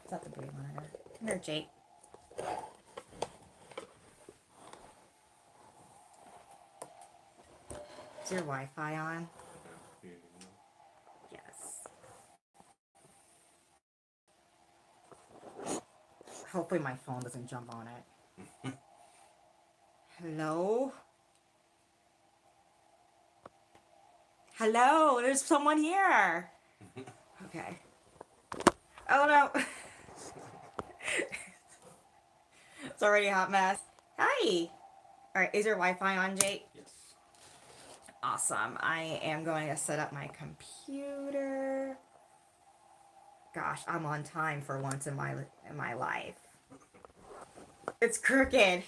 Is that the big monitor? Come here, Jake. Is your Wi-Fi on? Yes. Hopefully my phone doesn't jump on it. Hello? Hello, there's someone here. Okay. Oh no. It's already a hot mess. Hi. Alright, is your Wi-Fi on, Jake? Yes. Awesome. I am going to set up my computer. Gosh, I'm on time for once in my life. It's crooked.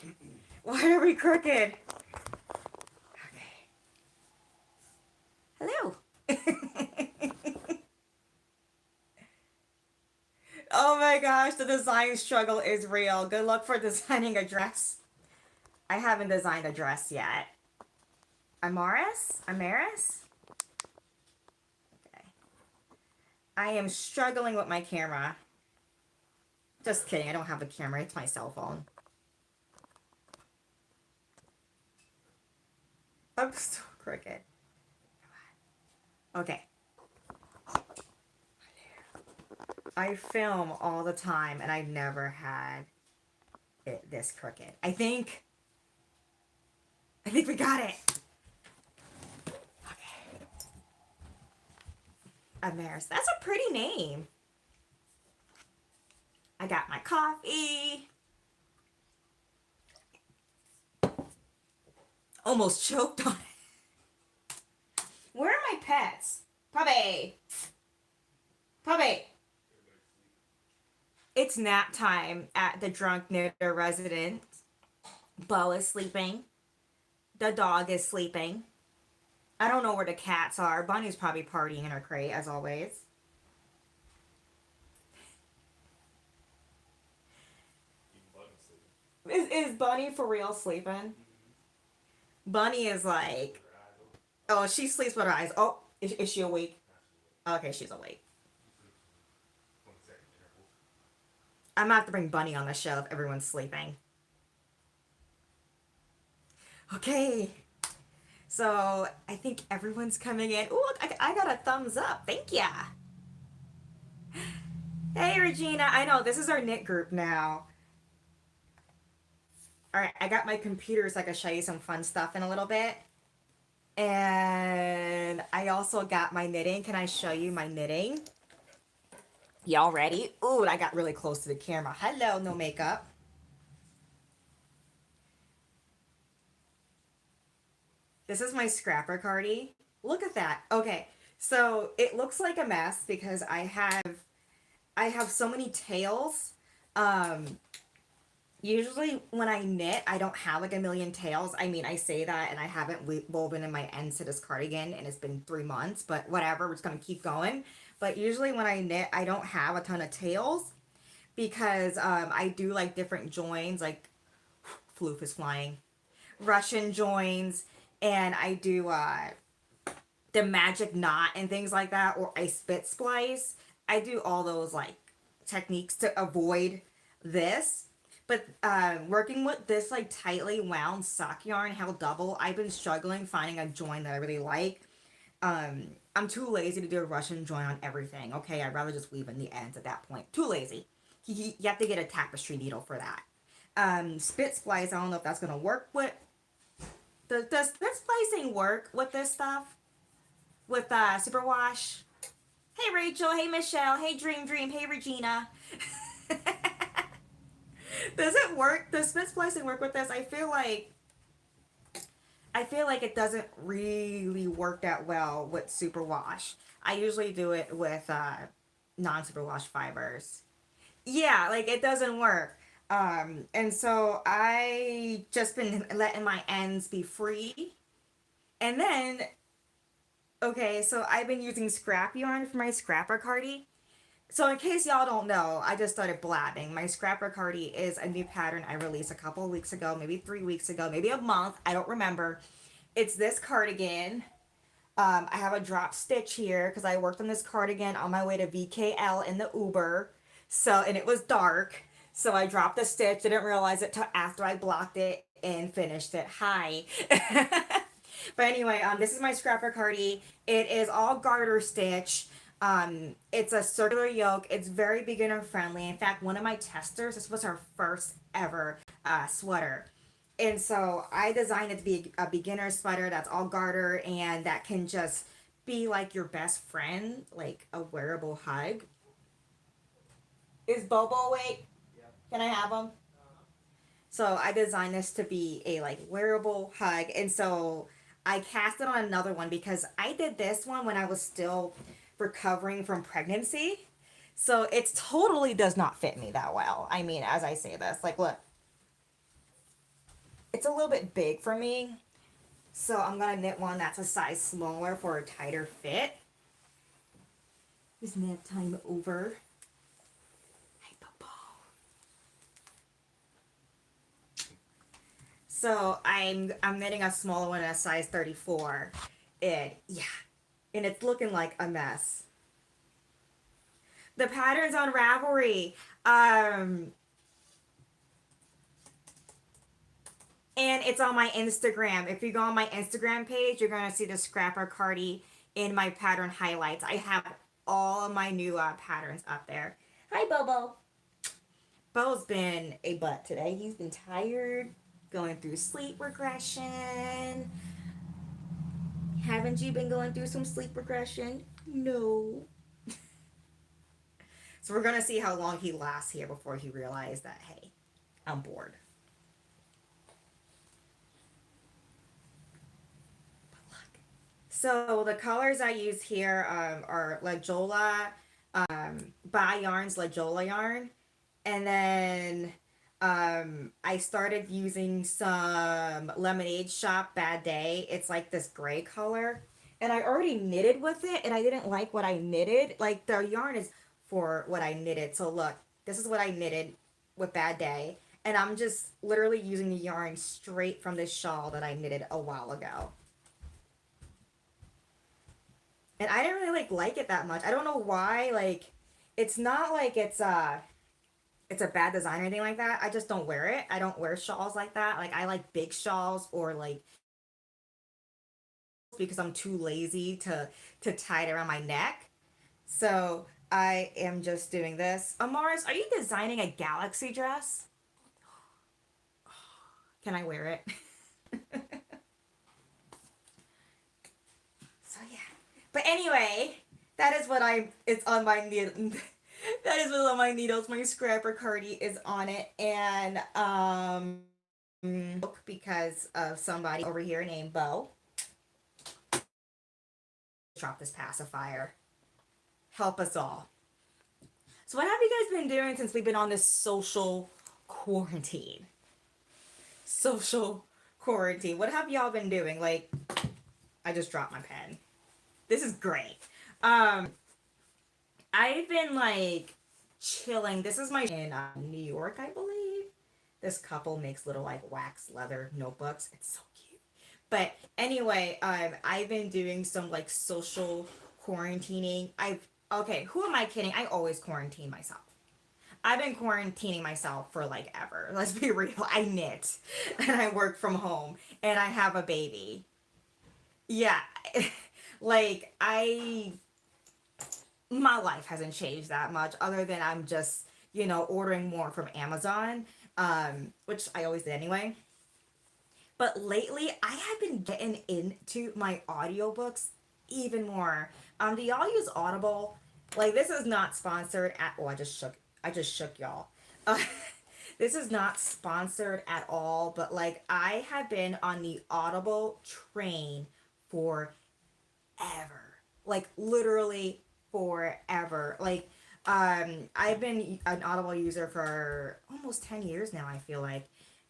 Why are we crooked? Okay. Hello. Oh my gosh, the design struggle is real. Good luck for designing a dress. I haven't designed a dress yet. Amaris? Amaris? Okay. I am struggling with my camera. Just kidding, I don't have a camera, it's my cell phone. I'm so crooked. Okay. I film all the time and I never had it this crooked. I think we got it. Okay. Amaris. That's a pretty name. I got my coffee. Almost choked on it. Where are my pets? Puppy. Puppy. It's nap time at the Drunk Knitter residence. Bo is sleeping. The dog is sleeping. I don't know where the cats are. Bunny's probably partying in her crate, as always. Is Bunny for real sleeping? Mm-hmm. Bunny is like... Oh, she sleeps with her eyes. Oh, is she awake? Okay, she's awake. I'm gonna have to bring Bunny on the show if everyone's sleeping. Okay. So, I think everyone's coming in. Ooh, look, I got a thumbs up. Thank ya. Hey, Regina. I know, this is our knit group now. Alright, I got my computer so I can show you some fun stuff in a little bit. And I also got my knitting. Can I show you my knitting? Y'all ready? Ooh, I got really close to the camera. Hello, no makeup. This is my scrapper cardie. Look at that. Okay, so it looks like a mess because I have so many tails. Usually when I knit, I don't have like a million tails. I mean, I say that and I haven't woven in my ends to this cardigan and it's been 3 months, but whatever, we're just gonna keep going. But usually when I knit, I don't have a ton of tails because I do like different joins, like floof is flying, Russian joins, and I do the magic knot and things like that, or I spit splice. I do all those like techniques to avoid this. But working with this like tightly wound sock yarn held double, I've been struggling finding a join that I really like. I'm too lazy to do a Russian join on everything. Okay, I'd rather just weave in the ends at that point. Too lazy. You have to get a tapestry needle for that. Spit splice, I don't know if that's gonna work with. Does spit splicing work with this stuff? With superwash? Hey Rachel, hey Michelle, hey Dream, hey Regina. Does it work? Does spit splicing work with this? I feel like it doesn't really work that well with superwash. I usually do it with non-superwash fibers. Yeah, like it doesn't work. And so I just been letting my ends be free. And then, okay, so I've been using scrap yarn for my scrapper cardie. So in case y'all don't know, I just started blabbing. My scrapper cardie is a new pattern I released a couple of weeks ago, maybe 3 weeks ago, maybe a month. I don't remember. It's this cardigan. I have a drop stitch here because I worked on this cardigan on my way to VKL in the Uber. So, and it was dark. So I dropped the stitch, didn't realize it till after I blocked it and finished it. Hi. But anyway, this is my scrapper cardi. It is all garter stitch. It's a circular yoke. It's very beginner friendly. In fact, one of my testers, this was her first ever sweater. And so I designed it to be a beginner sweater that's all garter and that can just be like your best friend, like a wearable hug. Is Bobo awake? Can I have him? So I designed this to be a like wearable hug, and so I cast it on another one because I did this one when I was still recovering from pregnancy. So it totally does not fit me that well. I mean, as I say this, like, look, it's a little bit big for me. So I'm gonna knit one that's a size smaller for a tighter fit. Is nap time over? Hi, Bobo. So I'm knitting a smaller one, a size 34, and yeah, and it's looking like a mess. The patterns on Ravelry, um, and it's on my Instagram. If you go on my Instagram page, you're gonna see the Scrapper Cardi in my pattern highlights. I have all of my new patterns up there. Hi, Bobo. Bo's been a butt today. He's been tired, going through sleep regression. Haven't you been going through some sleep regression? No. So we're gonna see how long he lasts here before he realizes that, hey, I'm bored. So the colors I use here are La Jolla, By Yarns La Jolla yarn, and then I started using some Lemonade Shop Bad Day. It's like this gray color, and I already knitted with it, and I didn't like what I knitted. Like the yarn is for what I knitted. So look, this is what I knitted with Bad Day, and I'm just literally using the yarn straight from this shawl that I knitted a while ago. And I didn't really like it that much. I don't know why. Like, it's not like it's a bad design or anything like that. I just don't wear it. I don't wear shawls like that. Like I like big shawls or like because I'm too lazy to tie it around my neck. So I am just doing this. Amaris, are you designing a galaxy dress? Can I wear it? So yeah. But anyway, that is what I it's on my needle. That is what on my needles. My scrapper cardi is on it, and because of somebody over here named Bo. Drop this pacifier. Help us all. So what have you guys been doing since we've been on this social quarantine? Social quarantine. What have y'all been doing? Like, I just dropped my pen. This is great. Um, I've been like chilling. This is my in New York, I believe. This couple makes little like wax leather notebooks. It's so cute. But anyway, I've been doing some like social quarantining. I've okay, who am I kidding? I always quarantine myself. I've been quarantining myself for like ever. Let's be real. I knit and I work from home and I have a baby. Yeah. Like I my life hasn't changed that much other than I'm just, ordering more from Amazon, which I always did anyway. But lately, I have been getting into my audiobooks even more. Do y'all use Audible? Like, this is not sponsored at. Oh, I just shook y'all. Uh, this is not sponsored at all. But like, I have been on the Audible train forever. Like, literally forever. Like, I've been an Audible user for almost 10 years now, I feel like.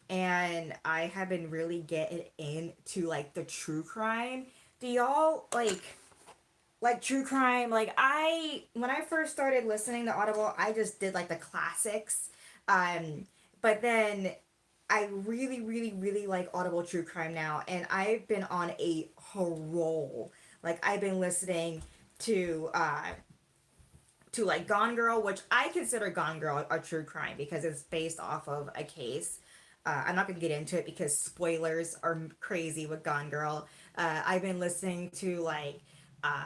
And I have been really getting into like the true crime. Do y'all like true crime? Like when I first started listening to Audible, I just did like the classics. Um, but then I really, really, really like Audible true crime now, and I've been on a roll. Like I've been listening to to like Gone Girl, which I consider Gone Girl a true crime because it's based off of a case. I'm not gonna get into it because spoilers are crazy with Gone Girl. I've been listening to like uh,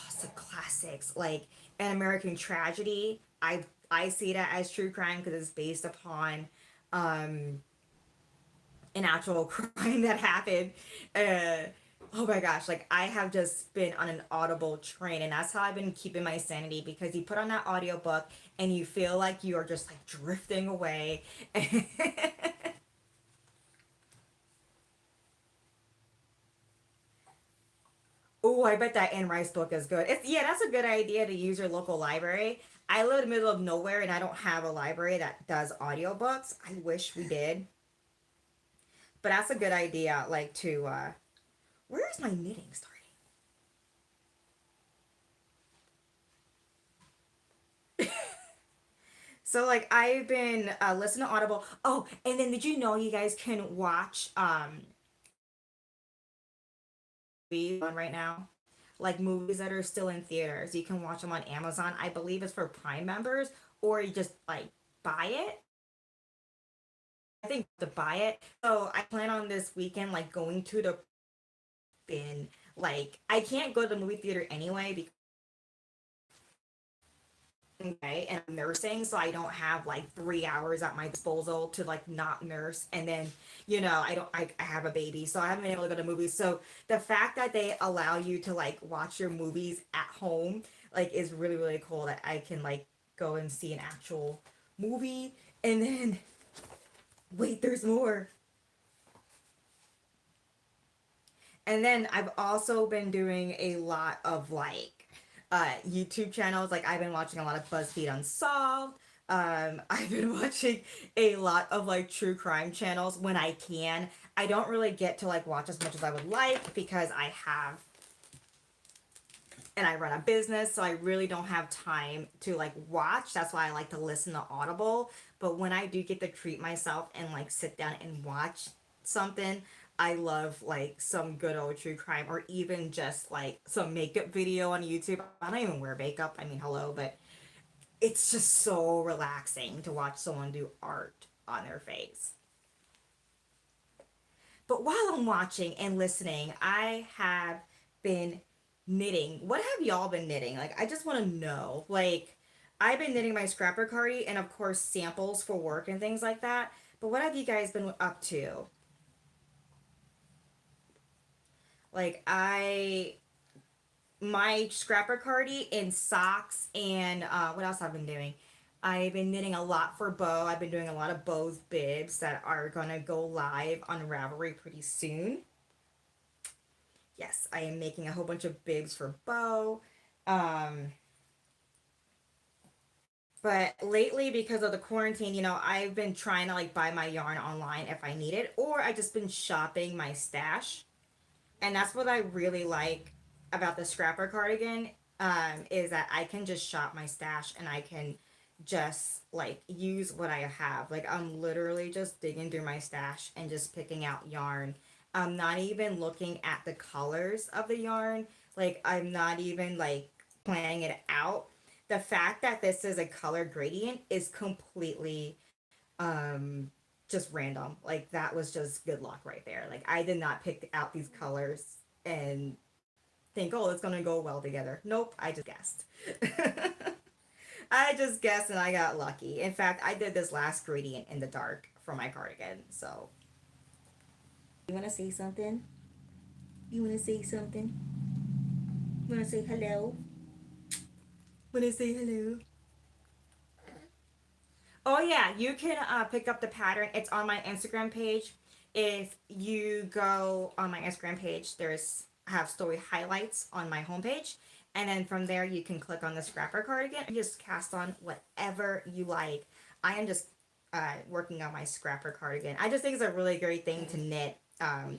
some classics like An American Tragedy. I see that as true crime because it's based upon um, an actual crime that happened. Uh, oh my gosh, like I have just been on an audible train, and that's how I've been keeping my sanity because you put on that audiobook and you feel like you are just like drifting away. Oh, I bet that Anne Rice book is good. It's yeah, that's a good idea to use your local library. I live in the middle of nowhere and I don't have a library that does audiobooks. I wish we did. But that's a good idea, like to where is my knitting starting? So like I've been listening to Audible. Oh, and then did you know you guys can watch movies on right now? Like movies that are still in theaters. You can watch them on Amazon. I believe it's for Prime members, or you just like buy it. I think to buy it. So I plan on this weekend like going to the bin. Like I can't go to the movie theater anyway because okay, and I'm nursing, so I don't have like 3 hours at my disposal to like not nurse. And then, I have a baby, so I haven't been able to go to movies. So the fact that they allow you to like watch your movies at home, like, is really, really cool that I can like go and see an actual movie. And then, wait, there's more. And then I've also been doing a lot of like YouTube channels. Like I've been watching a lot of BuzzFeed Unsolved. I've been watching a lot of like true crime channels when I can. I don't really get to like watch as much as I would like because I have and I run a business, so I really don't have time to like watch. That's why I like to listen to Audible. But when I do get to treat myself and like sit down and watch something, I love like some good old true crime or even just like some makeup video on YouTube. I don't even wear makeup. I mean, hello, but it's just so relaxing to watch someone do art on their face. But while I'm watching and listening, I have been knitting. What have y'all been knitting? Like, I just want to know. Like, I've been knitting my scrapper cardi and, of course, samples for work and things like that. But what have you guys been up to? Like, my scrapper cardi and socks and what else I've been doing? I've been knitting a lot for Bo. I've been doing a lot of Bo's bibs that are gonna go live on Ravelry pretty soon. Yes, I am making a whole bunch of bibs for Bo. Um, but lately, because of the quarantine, I've been trying to like buy my yarn online if I need it, or I just been shopping my stash. And that's what I really like about the scrapper cardigan, is that I can just shop my stash and I can just like use what I have. Like I'm literally just digging through my stash and just picking out yarn. I'm not even looking at the colors of the yarn. Like I'm not even like planning it out. The fact that this is a color gradient is completely um just random. Like that was just good luck right there. Like I did not pick out these colors and think, oh, it's gonna go well together. Nope, I just guessed. I just guessed and I got lucky. In fact, I did this last gradient in the dark for my cardigan. So you wanna say something? You wanna say something? You wanna say hello? Wanna say hello? Oh yeah, you can pick up the pattern. It's on my Instagram page. If you go on my Instagram page, I have story highlights on my homepage, and then from there you can click on the scrapper cardigan and just cast on whatever you like. I am just working on my scrapper cardigan. I just think it's a really great thing to knit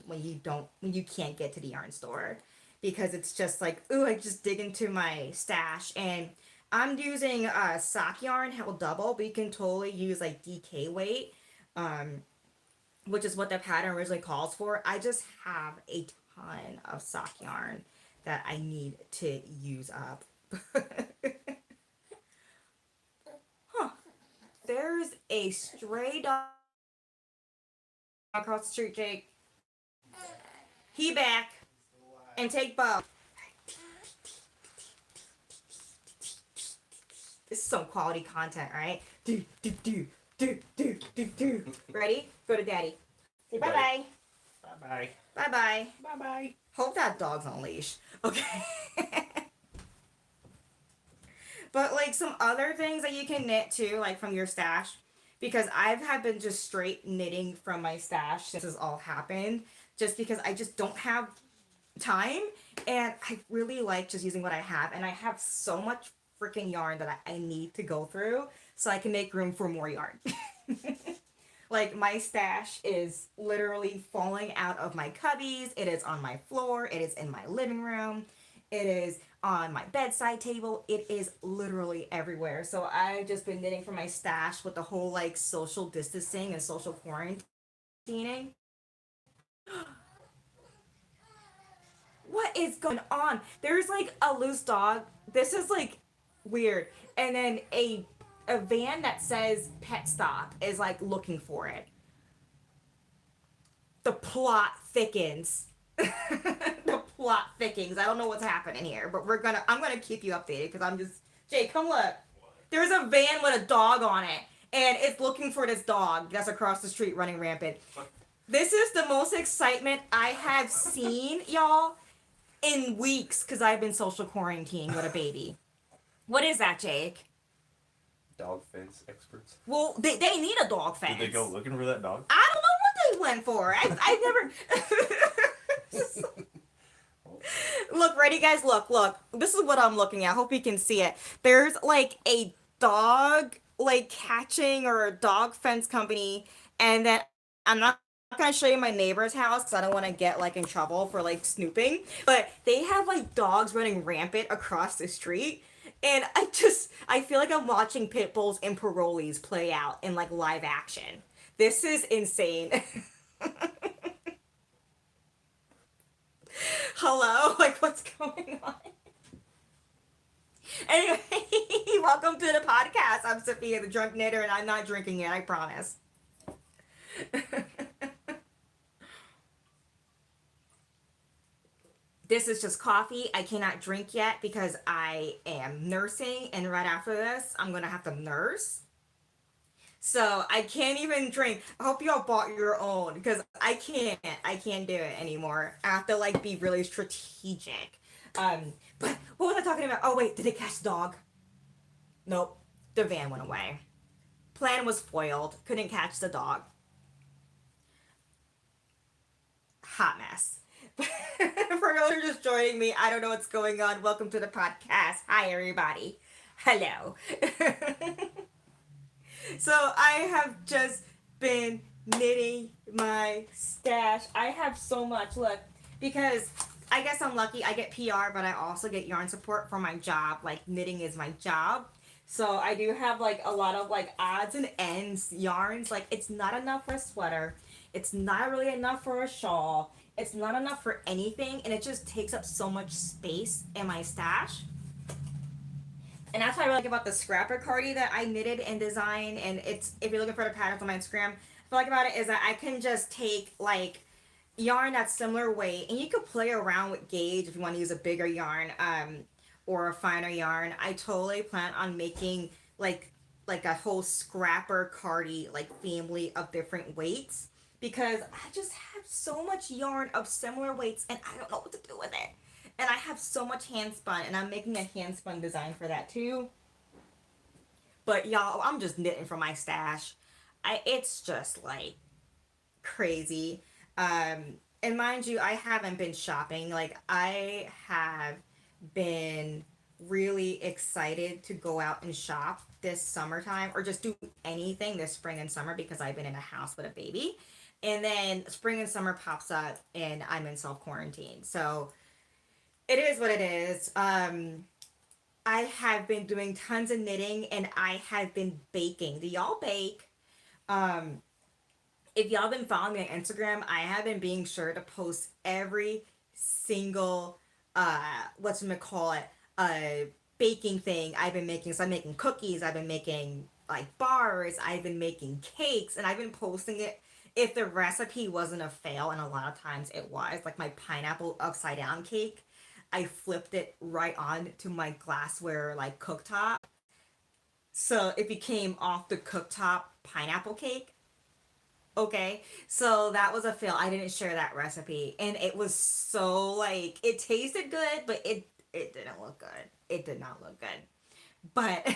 when you can't get to the yarn store because it's just like, ooh, I just dig into my stash. And I'm using sock yarn held double, but you can totally use like DK weight, um, which is what the pattern originally calls for. I just have a ton of sock yarn that I need to use up. There's a stray dog across the street, Jake. He back and take Bo. This is some quality content, right? Do. Ready? Go to daddy. Say bye bye. Bye bye. Bye bye. Bye bye. Hope that dog's on leash. Okay. But like some other things that you can knit too, like from your stash, because I've had been just straight knitting from my stash since this all happened, just because I just don't have time, and I really like just using what I have, and I have so much freaking yarn that I need to go through so I can make room for more yarn. Like my stash is literally falling out of my cubbies. It is on my floor. It is in my living room. It is on my bedside table. It is literally everywhere. So I've just been knitting from my stash with the whole like social distancing and social quarantining. What is going on? There's like a loose dog. This is like weird. And then a van that says pet stop is like looking for it. The plot thickens. The plot thickens. I don't know what's happening here, but I'm gonna keep you updated because I'm just Jay, come look. There's a van with a dog on it, and it's looking for this dog that's across the street running rampant. This is the most excitement I have seen, y'all, in weeks because I've been social quarantining with a baby. What is that, Jake? Dog fence experts. Well, they need a dog fence. Did they go looking for that dog? I don't know what they went for. I've never. Look, ready, guys? Look. This is what I'm looking at. Hope you can see it. There's like a dog, like catching or a dog fence company, and then I'm not gonna show you my neighbor's house because I don't want to get like in trouble for like snooping. But they have like dogs running rampant across the street. And I feel like I'm watching pit bulls and parolees play out in like live action. This is insane. Hello? Like, what's going on? Anyway, welcome to the podcast. I'm Sophia, the drunk knitter, and I'm not drinking it, I promise. This is just coffee. I cannot drink yet because I am nursing, and right after this, I'm gonna have to nurse. So I can't even drink. I hope y'all bought your own because I can't do it anymore. I have to like be really strategic. But what was I talking about? Oh wait, did it catch the dog? Nope. The van went away. Plan was foiled. Couldn't catch the dog. Hot mess. For those who are just joining me, I don't know what's going on. Welcome to the podcast. Hi everybody. Hello. So I have just been knitting my stash. I have so much. Look, because I guess I'm lucky. I get PR, but I also get yarn support for my job. Like knitting is my job. So I do have like a lot of like odds and ends yarns. Like it's not enough for a sweater. It's not really enough for a shawl. It's not enough for anything. And it just takes up so much space in my stash. And that's what I really like about the scrapper cardi that I knitted and designed. And it's, if you're looking for the patterns on my Instagram, what I like about it is that I can just take like yarn that's similar weight, and you could play around with gauge if you want to use a bigger yarn or a finer yarn. I totally plan on making like a whole scrapper cardi like family of different weights because I just have so much yarn of similar weights and I don't know what to do with it. And I have so much hand spun, and I'm making a hand spun design for that too. But y'all, I'm just knitting from my stash. It's just like crazy. And mind you, I haven't been shopping. Like I have been really excited to go out and shop this summertime or just do anything this spring and summer because I've been in a house with a baby. And then spring and summer pops up and I'm in self quarantine. So it is what it is. I have been doing tons of knitting and I have been baking. Do y'all bake? Um, if y'all been following me on Instagram, I have been being sure to post every single what's gonna call it baking thing I've been making. So I'm making cookies, I've been making like bars, I've been making cakes, and I've been posting it. If the recipe wasn't a fail, and a lot of times it was, like my pineapple upside down cake, I flipped it right on to my glassware like cooktop. So it became off the cooktop pineapple cake. Okay, so that was a fail. I didn't share that recipe, and it was so like it tasted good, but it didn't look good. It did not look good. But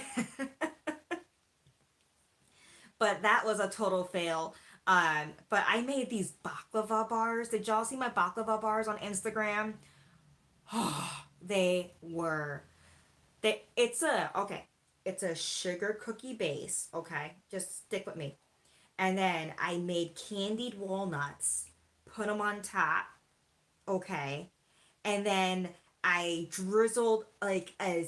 but that was a total fail. But I made these baklava bars. Did y'all see my baklava bars on Instagram? Oh, they were it's a okay. It's a sugar cookie base. Okay, just stick with me. And then I made candied walnuts, put them on top. Okay, and then I drizzled like a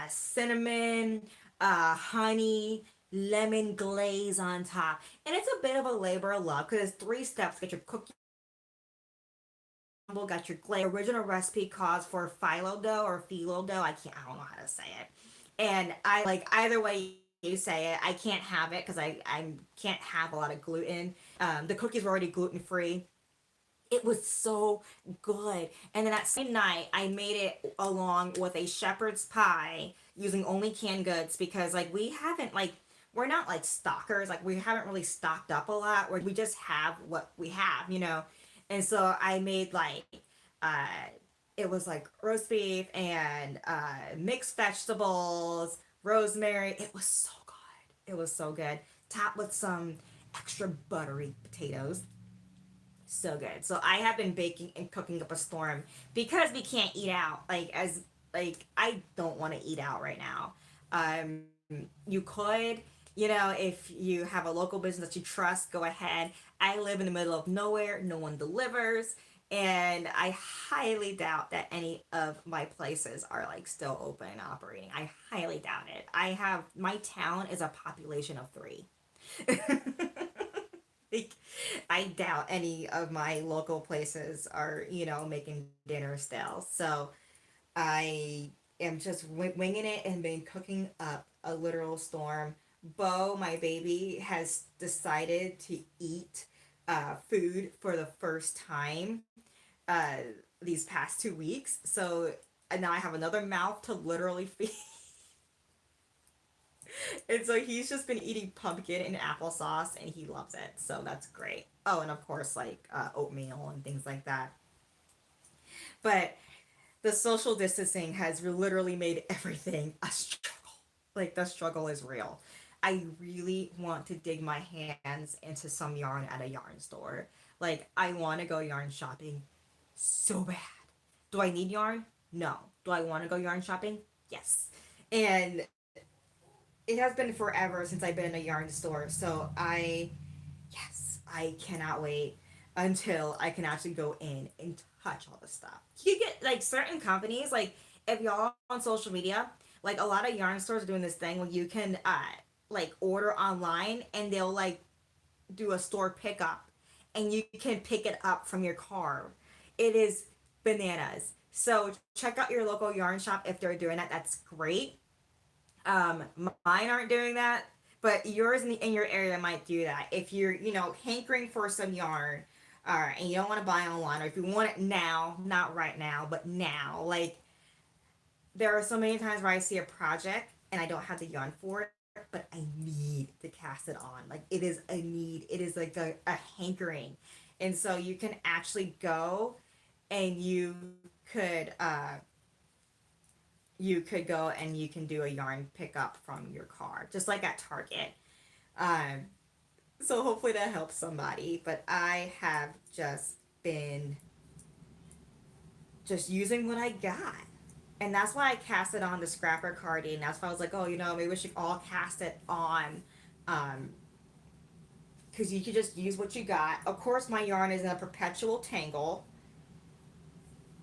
cinnamon, honey, lemon glaze on top, and it's a bit of a labor of love because it's 3 steps. Get your cookie crumble, got your glaze. Original recipe calls for phyllo dough or phyllo dough. I don't know how to say it, and I like either way you say it. I can't have it because I can't have a lot of gluten. The cookies were already gluten free. It was so good. And then that same night, I made it along with a shepherd's pie using only canned goods because, like, we haven't, like, we're not like stockers. Like, we haven't really stocked up a lot. Where we just have what we have. And so I made, like, uh, it was like roast beef and mixed vegetables, rosemary. It was so good. It was so good. Topped with some extra buttery potatoes. So good. So I have been baking and cooking up a storm because we can't eat out. Like I don't want to eat out right now. Um you could, if you have a local business that you trust, go ahead. I live in the middle of nowhere, no one delivers, and I highly doubt that any of my places are like still open and operating. I highly doubt it. My town is a population of 3. Like, I doubt any of my local places are, making dinner still. So I am just winging it and been cooking up a literal storm. Bo, my baby, has decided to eat food for the first time uh, these past 2 weeks. So now I have another mouth to literally feed. And so he's just been eating pumpkin and applesauce and he loves it. So that's great. Oh, and of course, like oatmeal and things like that. But the social distancing has literally made everything a struggle. Like, the struggle is real. I really want to dig my hands into some yarn at a yarn store. Like, I want to go yarn shopping so bad. Do I need yarn? No. Do I want to go yarn shopping? Yes. And it has been forever since I've been in a yarn store. So yes, I cannot wait until I can actually go in and touch all the stuff. You get like certain companies, like if y'all on social media, like a lot of yarn stores are doing this thing where you can like order online and they'll like do a store pickup and you can pick it up from your car. It is bananas. So check out your local yarn shop if they're doing that. That's great. Mine aren't doing that, but yours in your area might do that. If you're, hankering for some yarn, and you don't want to buy online, or if you want it now, not right now, but now, like, there are so many times where I see a project and I don't have the yarn for it, but I need to cast it on. Like, it is a need. It is like a hankering. And so you can actually go and could, uh, you could go and you can do a yarn pickup from your car, just like at Target. Um, so hopefully that helps somebody. But I have just been just using what I got. And that's why I cast it on the scrapper cardi. And that's why I was like, oh, maybe we should all cast it on. Because you could just use what you got. Of course, my yarn is in a perpetual tangle.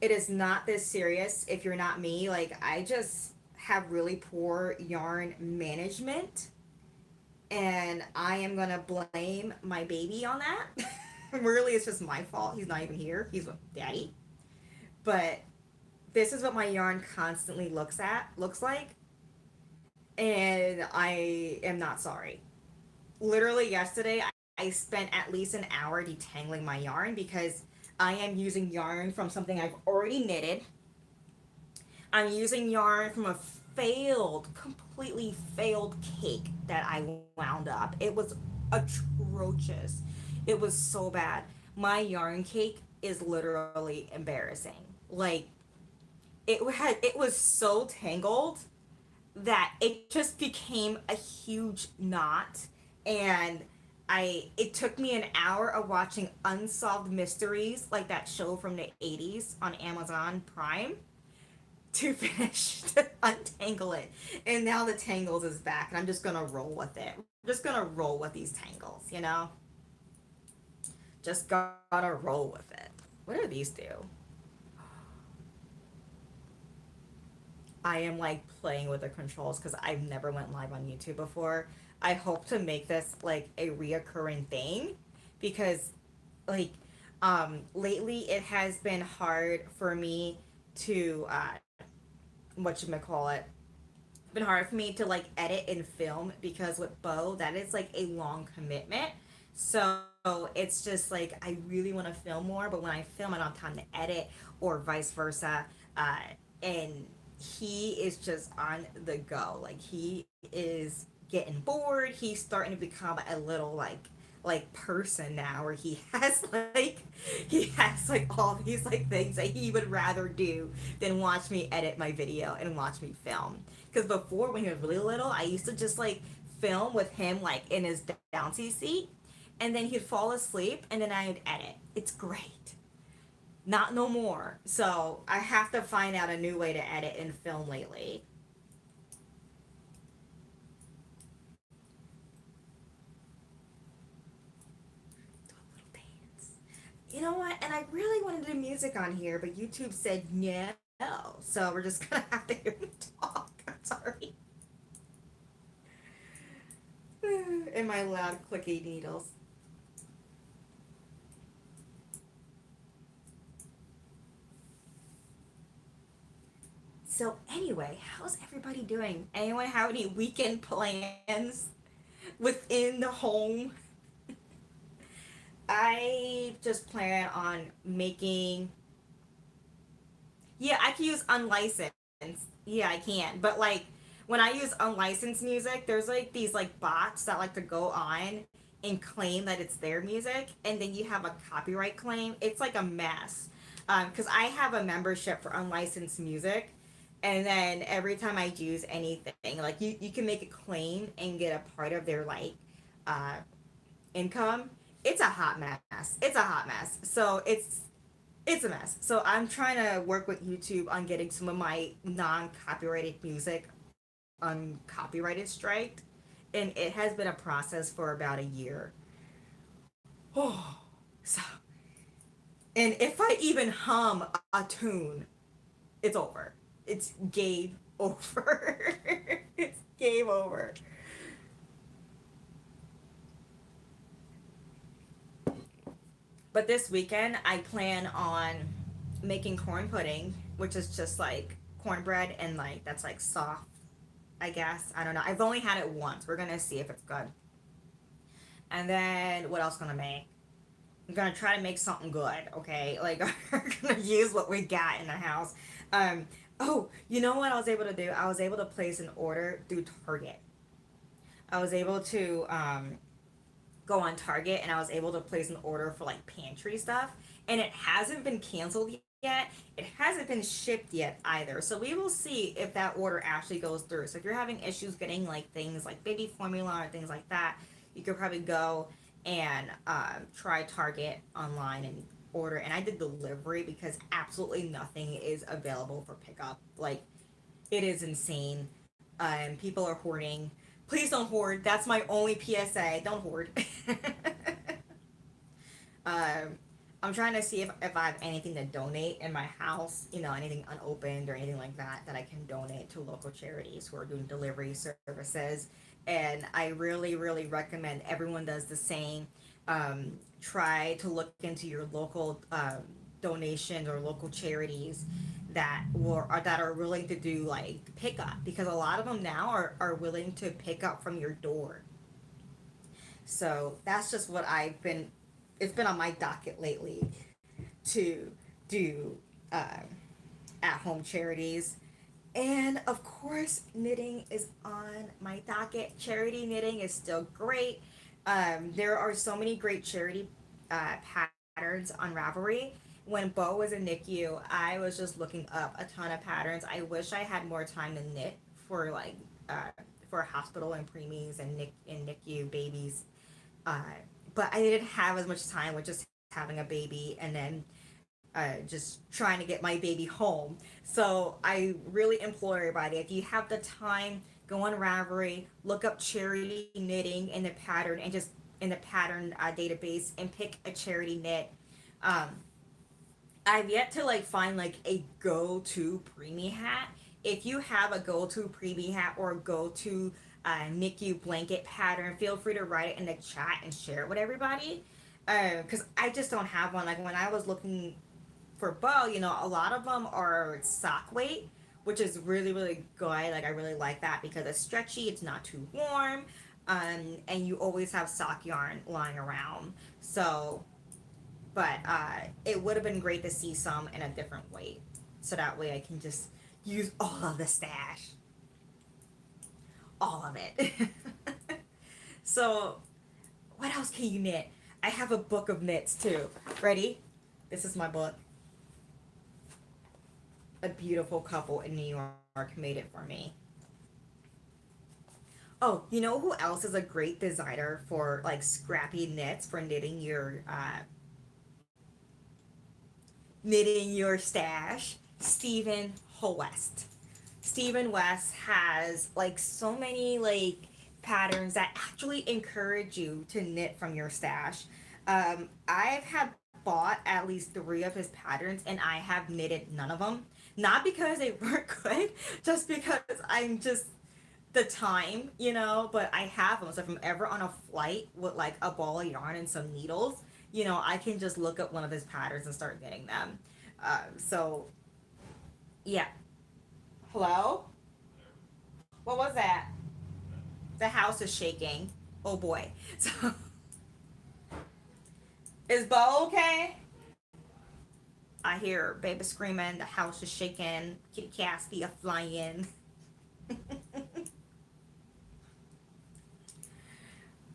It is not this serious if you're not me. Like, I just have really poor yarn management. And I am going to blame my baby on that. Really, it's just my fault. He's not even here. He's with daddy. But this is what my yarn constantly looks like. and I am not sorry. Literally yesterday, I spent at least an hour detangling my yarn because I am using yarn from something I've already knitted. I'm using yarn from a completely failed cake that I wound up. It was atrocious. It was so bad. My yarn cake is literally embarrassing. Like it was so tangled that it just became a huge knot, and it took me an hour of watching Unsolved Mysteries, like that show from the 80s on Amazon Prime, to finish to untangle it. And now the tangles is back, and I'm just gonna roll with it. I'm just gonna roll with these tangles, you know? Just gotta roll with it. What do these do? I am like playing with the controls because I've never went live on YouTube before. I hope to make this like a reoccurring thing because like lately it has been hard for me to whatchamacallit, been hard for me to like edit and film because with Bo that is like a long commitment. So it's just like I really want to film more, but when I film I don't have time to edit or vice versa. Uh, and he is just on the go. Like he is getting bored. He's starting to become a little like person now where he has like all these like things that he would rather do than watch me edit my video and watch me film. Because before, when he was really little, I used to just like film with him like in his bouncy seat, and then he'd fall asleep, and then I'd edit. It's great. Not no more. So I have to find out a new way to edit and film lately. Do a little dance. You know what? And I really wanted to do music on here, but YouTube said no. So we're just gonna have to hear me talk. I'm sorry. And my loud clicky needles. So anyway, how's everybody doing? Anyone have any weekend plans within the home? I just plan on making. Yeah, I can use unlicensed. Yeah, I can. But like when I use unlicensed music, there's like these like bots that like to go on and claim that it's their music, and then you have a copyright claim. It's like a mess. Because I have a membership for unlicensed music, and then every time I use anything, like you can make a claim and get a part of their like uh, income. It's a hot mess. It's a hot mess. So it's a mess. So I'm trying to work with YouTube on getting some of my non-copyrighted music uncopyrighted striked, and it has been a process for about a year. Oh, so and if I even hum a tune, it's over. It's game over. It's game over. But this weekend, I plan on making corn pudding, which is just like cornbread and like that's like soft, I guess. I don't know. I've only had it once. We're gonna see if it's good. And then what else gonna make? I'm gonna try to make something good. Okay, like we're gonna use what we got in the house. Um. Oh, you know what I was able to do? I was able to place an order through Target. I was able to go on Target and I was able to place an order for like pantry stuff, and it hasn't been canceled yet. It hasn't been shipped yet either. So we will see if that order actually goes through. So if you're having issues getting like things like baby formula or things like that, you could probably go and try Target online and order. And I did delivery because absolutely nothing is available for pickup. Like it is insane. People are hoarding. Please don't hoard. That's my only PSA. Don't hoard. um, I'm trying to see if I have anything to donate in my house, you know, anything unopened or anything like that that I can donate to local charities who are doing delivery services. And I really, really recommend everyone does the same. Try to look into your local donations or local charities that are willing to do like pickup, because a lot of them now are willing to pick up from your door. So that's just what I've been. It's been on my docket lately to do at home charities. And of course, knitting is on my docket. Charity knitting is still great. There are so many great charity patterns on Ravelry. When Bo was in NICU, I was just looking up a ton of patterns. I wish I had more time to knit for like uh, for hospital and preemies and NICU babies. Uh, but I didn't have as much time with just having a baby and then just trying to get my baby home. So I really implore everybody, if you have the time, go on Ravelry, look up charity knitting in the pattern and just in the pattern database and pick a charity knit. Um, I've yet to like find like a go-to preemie hat. If you have a go-to preemie hat or a go-to NICU blanket pattern, feel free to write it in the chat and share it with everybody. Because I just don't have one. Like when I was looking for bow, a lot of them are sock weight, which is really, really good. Like I really like that because it's stretchy, it's not too warm, and you always have sock yarn lying around. So, but it would have been great to see some in a different weight, so that way I can just use all of the stash, all of it. So, what else can you knit? I have a book of knits too. Ready? This is my book. A beautiful couple in New York made it for me. Oh, you know who else is a great designer for like scrappy knits for knitting your stash? Stephen West. Stephen West has like so many like patterns that actually encourage you to knit from your stash. I've had bought at least three of his patterns and I have knitted none of them. Not because they weren't good, just because I'm just the time, but I have them. So if I'm ever on a flight with like a ball of yarn and some needles, I can just look up one of his patterns and start knitting them. So, yeah. Hello? What was that? The house is shaking. Oh boy. So, is Bo okay? I hear baby screaming, the house is shaking, kitty Cassie are flying.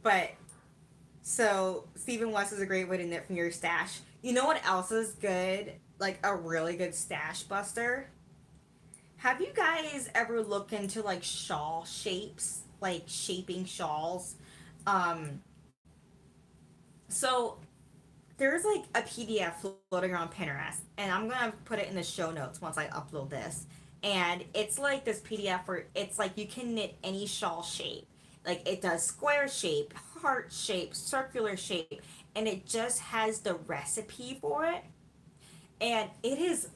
But so Stephen West is a great way to knit from your stash. You know what else is good? Like a really good stash buster? Have you guys ever looked into like shawl shapes? Like shaping shawls? Um so there's like a PDF floating around Pinterest, and I'm gonna put it in the show notes once I upload this. And it's like this PDF where it's like you can knit any shawl shape. Like it does square shape, heart shape, circular shape, and it just has the recipe for it. And it is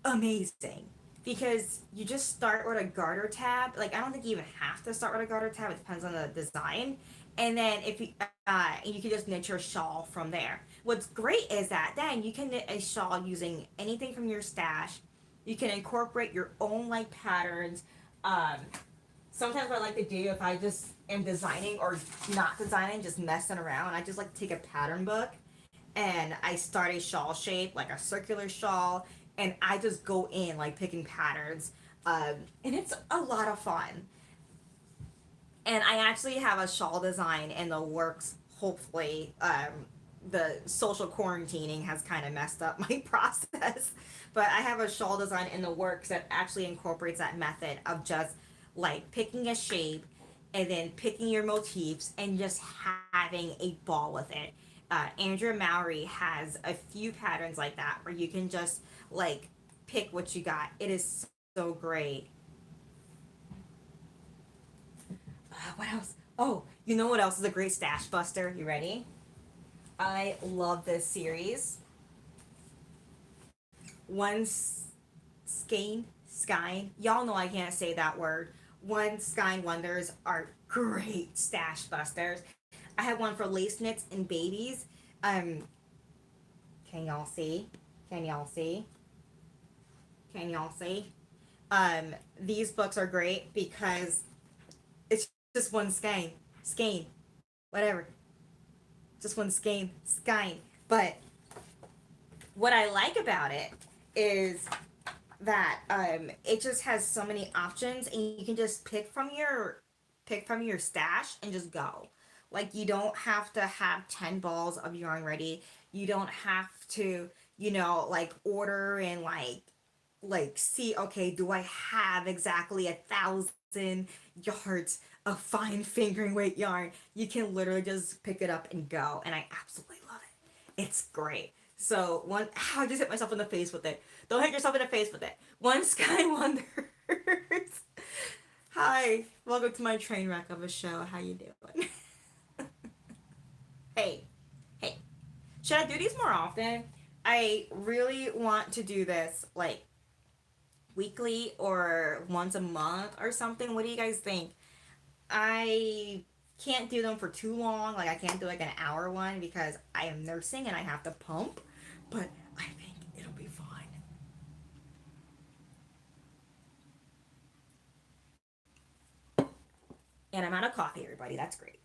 amazing because you just start with a garter tab. Like I don't think you even have to start with a garter tab. It depends on the design. And then if you can just knit your shawl from there. What's great is that then you can knit a shawl using anything from your stash. You can incorporate your own like patterns. Um, Sometimes what I like to do if I just am designing or not designing, just messing around, I just like to take a pattern book and I start a shawl shape, like a circular shawl, and I just go in like picking patterns. And it's a lot of fun. And I actually have a shawl design in the works, hopefully. The social quarantining has kind of messed up my process, but I have a shawl design in the works that actually incorporates that method of just like picking a shape and then picking your motifs and just having a ball with it. Andrea Mowry has a few patterns like that where you can just like pick what you got. It is so great. What else? Oh, you know what else is a great stash buster? You ready? I love this series. One Skein. Y'all know I can't say that word. One Skein Wonders are great stash busters. I have one for lace knits and babies. Um, can y'all see? Can y'all see? Can y'all see? These books are great because it's just one skein, whatever, just one skein. But what I like about it is that it just has so many options, and you can just pick from your stash and just go. Like, you don't have to have 10 balls of yarn ready. You don't have to, like, order and see, okay, do I have exactly 1,000 yards of fine fingering weight yarn? You can literally just pick it up and go, and I absolutely love it. It's great. So I just hit myself in the face with it. Don't hit yourself in the face with it. One Sky Wonders. Hi, welcome to my train wreck of a show. How you doing? hey, hey. Should I do these more often? I really want to do this like weekly or once a month or something. What do you guys think? I can't do them for too long. Like, I can't do like an hour one because I am nursing and I have to pump. But I think it'll be fine. And I'm out of coffee, everybody. That's great.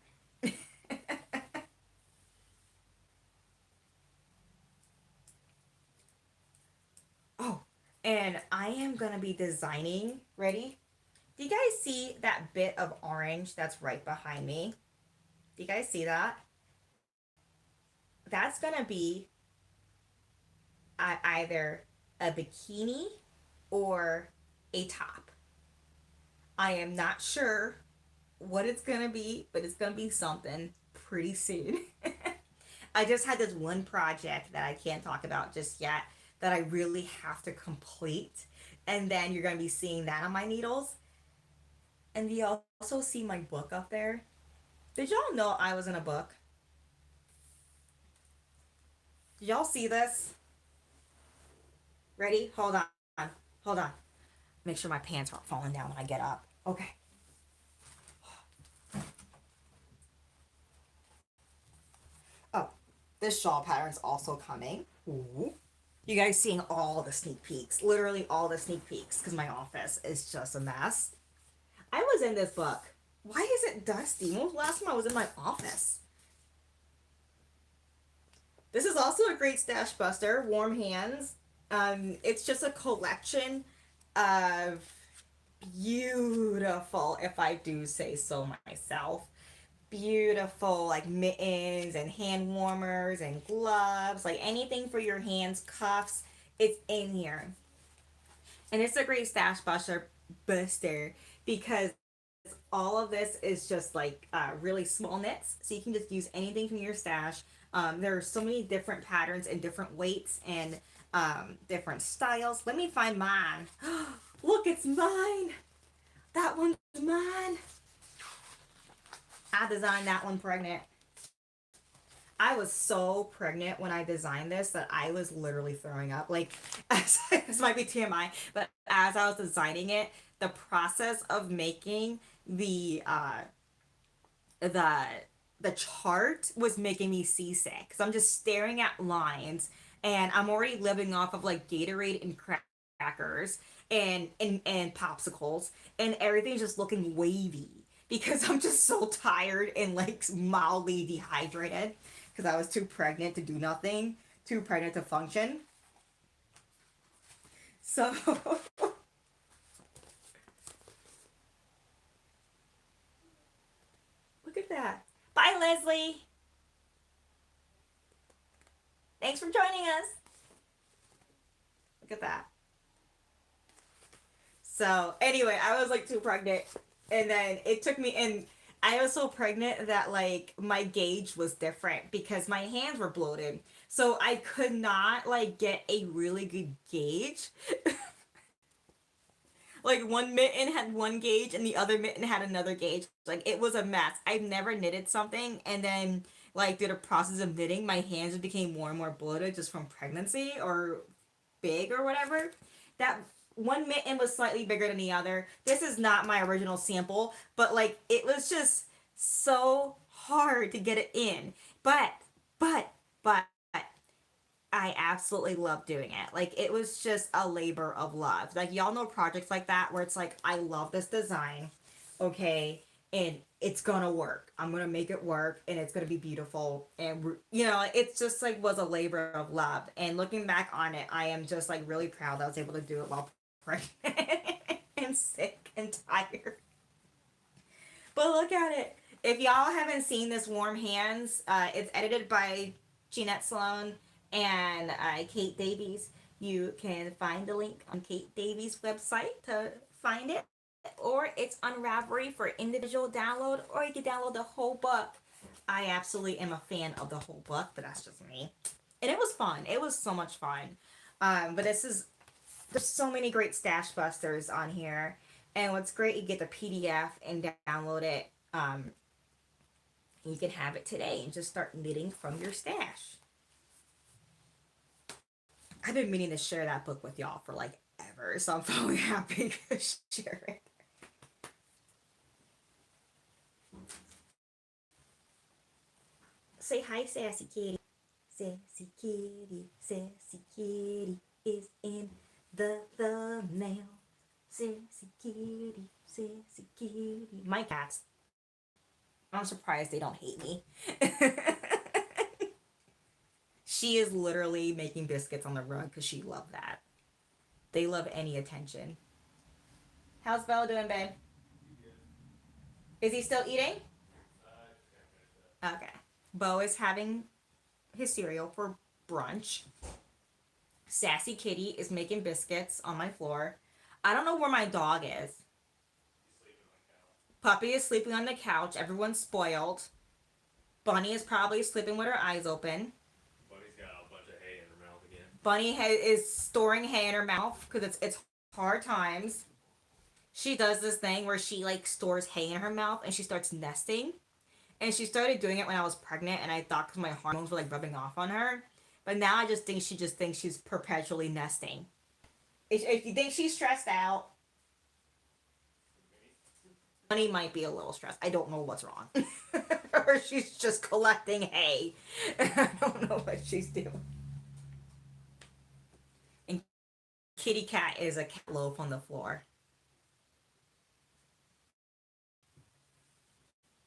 Oh, and I am going to be designing. Ready? Do you guys see that bit of orange that's right behind me? Do you guys see that? That's going to be either a bikini or a top. I am not sure what it's going to be, but it's going to be something pretty soon. I just had this one project that I can't talk about just yet that I really have to complete. And then you're going to be seeing that on my needles. And you also see my book up there. Did y'all know I was in a book? Did y'all see this? Ready? Hold on. Hold on. Make sure my pants aren't falling down when I get up. Okay. Oh, this shawl pattern's also coming. Ooh. You guys seeing all the sneak peeks. Literally all the sneak peeks because my office is just a mess. I was in this book. Why is it dusty? When was the last time I was in my office? This is also a great stash buster. Warm Hands. It's just a collection of beautiful, if I do say so myself, beautiful like mittens and hand warmers and gloves, like anything for your hands, cuffs. It's in here, and it's a great stash buster because all of this is just like really small knits, so you can just use anything from your stash. There are so many different patterns and different weights and different styles. Let me find mine. Look, it's mine. That one's mine. I designed that one pregnant. I was so pregnant when I designed this that I was literally throwing up. Like, this might be TMI, but as I was designing it, the process of making the the chart was making me seasick because I'm just staring at lines and I'm already living off of like Gatorade and crackers and popsicles, and everything's just looking wavy because I'm just so tired and like mildly dehydrated because I was too pregnant to do nothing, too pregnant to function. So look at that. Bye, Leslie. Thanks for joining us. Look at that. So anyway, I was like too pregnant, and then it took me, and I was so pregnant that like my gauge was different because my hands were bloated, so I could not like get a really good gauge. Like, one mitten had one gauge and the other mitten had another gauge. Like, it was a mess. I've never knitted something and then like through the process of knitting, my hands became more and more bloated just from pregnancy or big or whatever. That one mitten was slightly bigger than the other. This is not my original sample, but like it was just so hard to get it in. But I absolutely love doing it. Like, it was just a labor of love. Like, y'all know projects like that where it's like, I love this design, okay, and it's gonna work. I'm gonna make it work, and it's gonna be beautiful. And, you know, it's just like was a labor of love. And looking back on it, I am just like really proud that I was able to do it while pregnant and sick and tired. But look at it. If y'all haven't seen this Warm Hands, it's edited by Jeanette Sloan and Kate Davies. You can find the link on Kate Davies' website to find it, or it's on Ravelry for individual download, or you can download the whole book. I absolutely am a fan of the whole book, but that's just me. And it was fun. It was so much fun. But there's so many great stash busters on here. And what's great, you get the PDF and download it. You can have it today and just start knitting from your stash. I've been meaning to share that book with y'all for like ever, so I'm finally happy to share it. Say hi, Sassy Kitty. Sassy Kitty is in the thumbnail. Sassy Kitty. My cats. I'm surprised they don't hate me. She is literally making biscuits on the rug because she loved that. They love any attention. How's Bella doing, babe? Is he still eating? Okay. Bo is having his cereal for brunch. Sassy Kitty is making biscuits on my floor. I don't know where my dog is. Puppy is sleeping on the couch. Everyone's spoiled. Bunny is probably sleeping with her eyes open. Bunny's got a bunch of hay in her mouth again. Bunny is storing hay in her mouth because it's hard times. She does this thing where she like stores hay in her mouth and she starts nesting. And she started doing it when I was pregnant, and I thought because my hormones were like rubbing off on her. But now I just think she just thinks she's perpetually nesting. If you think she's stressed out, Bunny might be a little stressed. I don't know what's wrong. Or she's just collecting hay. I don't know what she's doing. And Kitty Cat is a cat loaf on the floor.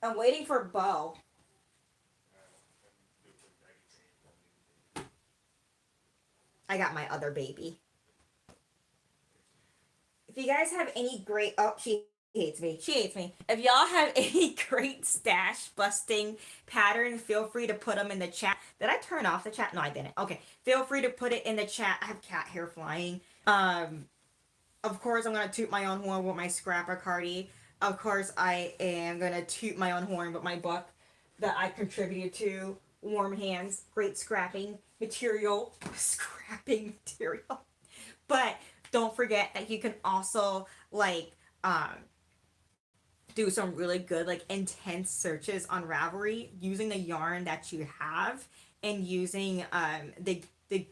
I'm waiting for Bo. I got my other baby. If you guys have any great... Oh, she hates me. She hates me. If y'all have any great stash busting pattern, feel free to put them in the chat. Did I turn off the chat? No, I didn't. Okay. Feel free to put it in the chat. I have cat hair flying. Of course, I'm going to toot my own horn with my scrapper cardi. Of course, I am going to toot my own horn with my book that I contributed to. Warm Hands. Great scrapping material. Scrapping material. But don't forget that you can also, like, do some really good, like, intense searches on Ravelry using the yarn that you have and using the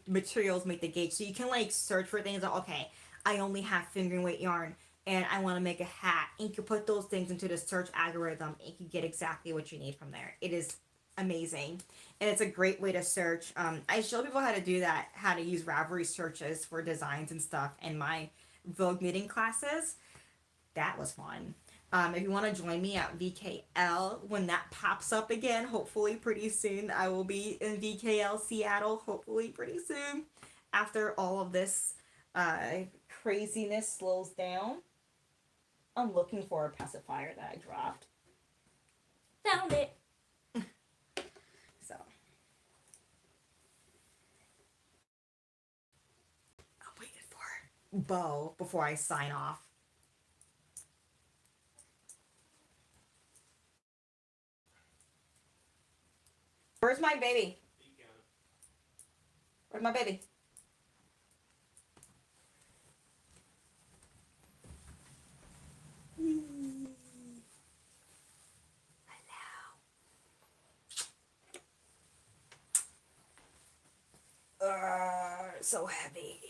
materials make the gauge. So you can, like, search for things like, okay, I only have fingering weight yarn and I want to make a hat. And you can put those things into the search algorithm and you can get exactly what you need from there. It is amazing. And it's a great way to search. I show people how to do that, how to use Ravelry searches for designs and stuff in my Vogue knitting classes. That was fun. If you want to join me at VKL when that pops up again, hopefully pretty soon. I will be in VKL Seattle, hopefully pretty soon. After all of this craziness slows down. I'm looking for a pacifier that I dropped. Found it. So. I'm waiting for Bo before I sign off. Where's my baby? Where's my baby? So heavy.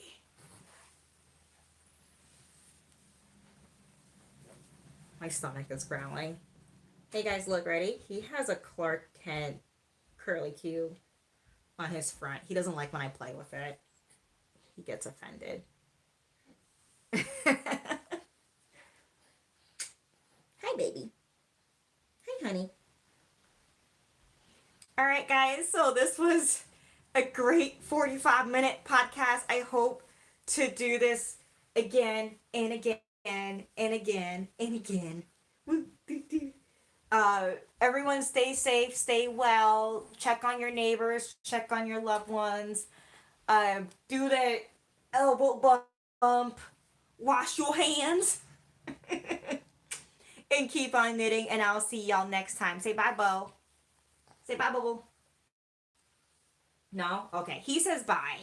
My stomach is growling. Hey guys, look, ready? He has a Clark Kent curly cube on his front. He doesn't like when I play with it. He gets offended. Hi, baby. Hi, honey. All right, guys. So this was a great 45-minute podcast. I hope to do this again and again and again and again. Everyone stay safe, stay well, check on your neighbors, check on your loved ones, do the elbow bump, wash your hands, and keep on knitting, and I'll see y'all next time. Say bye, Bo. Say bye, Bubble. No? Okay. He says bye.